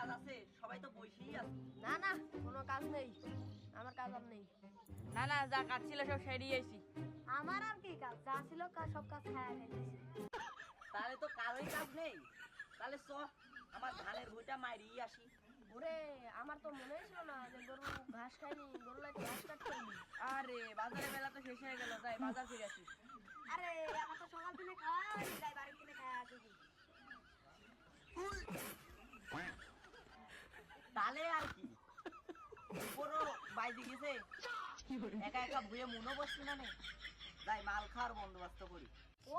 কাজ আছে? সবাই তো বসেই আছে। না না, কোনো কাজ নেই, আমার কাজ আর নেই। না না, যা কাজ ছিল সব সেরিয়েছি। আমার আর কি কাজ, যা ছিল সব কাজ খায়া ফেলেছি। তাহলে তো কারোই কাজ নেই। তাহলে চ আমার ধানের ভুঁইটা মারিয়ে আসি। ওরে, আমার তো মনেই ছিল না যে গরু ঘাস খায়নি, গরু লাগে ঘাস কাটতে হয়নি। আরে বাজারে বেলা তো শেষ হয়ে গেল, যাই বাজার ফিরে আসি। আরে আমার তো সকাল দিনে খাওয়া হয়নি, তাই বাড়ি কিনে খাওয়া আছে কি। তাহলে আর কি, পুরো বাইরে গেছে, একা একা ভুয়ে মনে বসছি না নে। যাই মাল খাওয়ার বন্দোবস্ত করি।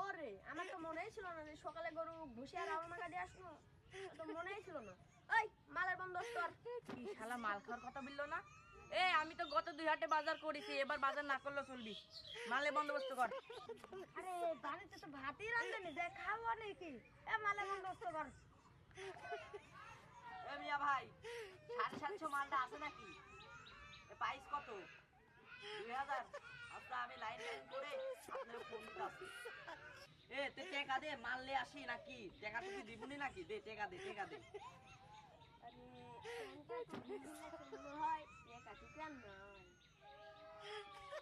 ওরে, আমার তো মনেই ছিল না যে সকালে গরু ভুসি আর আলু মাখা দিয়ে আসবো, তো মনেই ছিল না। ওই মালের বন্দোবস্ত কর। কি শালা মাল খাওয়ার কথা বললো না? এ আমি তো গত 2 হাটে বাজার করেছি, এবার বাজার না করলেও চলবি। মালে বন্দোবস্ত কর। আরে বাড়িতে তো ভাতই রান্ধেনি, যে খাবো নাকি, এ মালের বন্দোবস্ত কর। এ মিয়া ভাই, 750 মালটা আছে নাকি? এ প্রাইস কত? 2000। আচ্ছা আমি লাইন করে আপনার ফোন করছি। এ তে টাকা দে, মাল লে আসি নাকি? টাকা তুই দিবনি নাকি? দে টাকা দে, টাকা দে। আরে মনে হয় একা ঠিক নয়,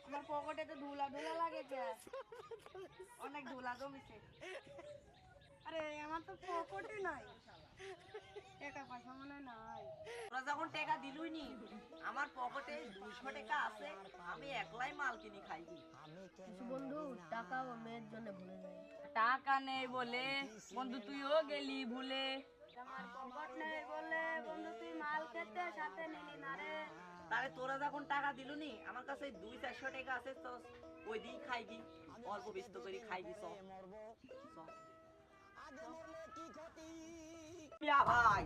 আমার পকেটে তো ধুলা ধুলা লাগে, অনেক ধুলা জমিছে। আরে আমার তো পকেটে নাই, টাকা পয়সা মনে নাই। তোরা যখন টাকা দিলুই নি, আমার পকেটে 200 টাকা আছে, আমি একলাই মাল কিনি খাইবি। কিছু বন্ধু টাকা ও মেয়ের জন্য ভুলে যায়। টাকা নেই বলে বন্ধু তুইও গেলি ভুলে। আমার পকেট নেই বলে বন্ধু তুই মাল খেতে সাথে নিলি না রে। তাহলে তোরা যখন টাকা দিলুনি, আমার কাছে 200-400 টাকা আছে, তো ওই দিই খাইবি, অল্প বিস্ত করে খাইবি। মিয়া ভাই,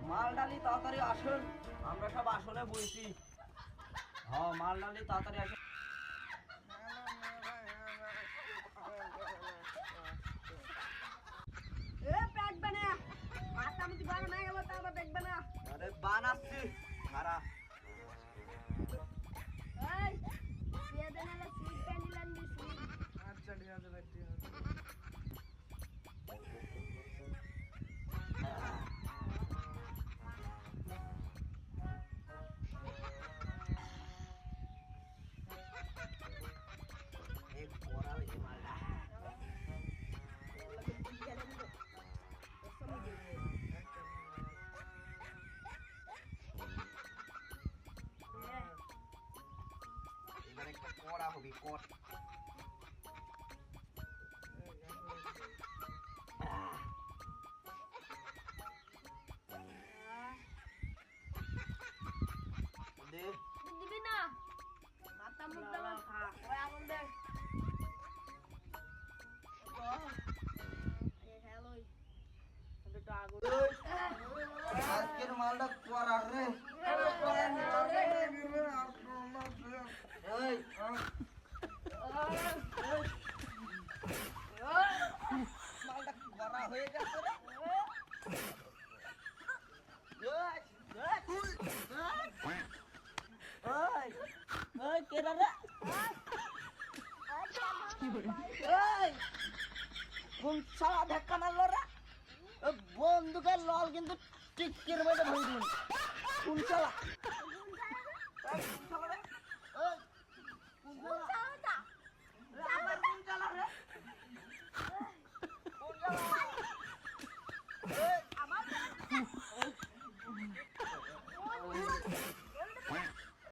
মাল ডালি তাড়াতাড়ি আসুন, আমরা সব আসনে বইছি। হ্যাঁ মাল ডালি তাড়াতাড়ি আসুন। এ প্যাক বানা, মাথা মুতি বানা না গেল তারপর প্যাক বানা। আরে বানাচ্ছি খারা। এই সিয়া দেনা লা সুইট প্যান্ডিলান দি সুইট। আচ্ছা ঠিক আছে ভাই, ঠিক আছে। এক পড়া হয়েছে মালটা। এবার একটা কড়া হবে, কট। দে দিবি না, মাথা মুখ দাও খা, ওই আগুন দে। এ হ্যালোই একটু আগুন। আজকের মালটা কড়া রে। এই মালটা কড়া হয়ে গেছে রে। কেডা রে? কোন সালা ধাক্কা মারলো রে? বন্দুকের লল কিন্তু টিকের মধ্যে ধরে দিন। কোন সালা? কোন সালা রে? কোন সালা? আমার কোন সালা রে? কোন সালা? আমার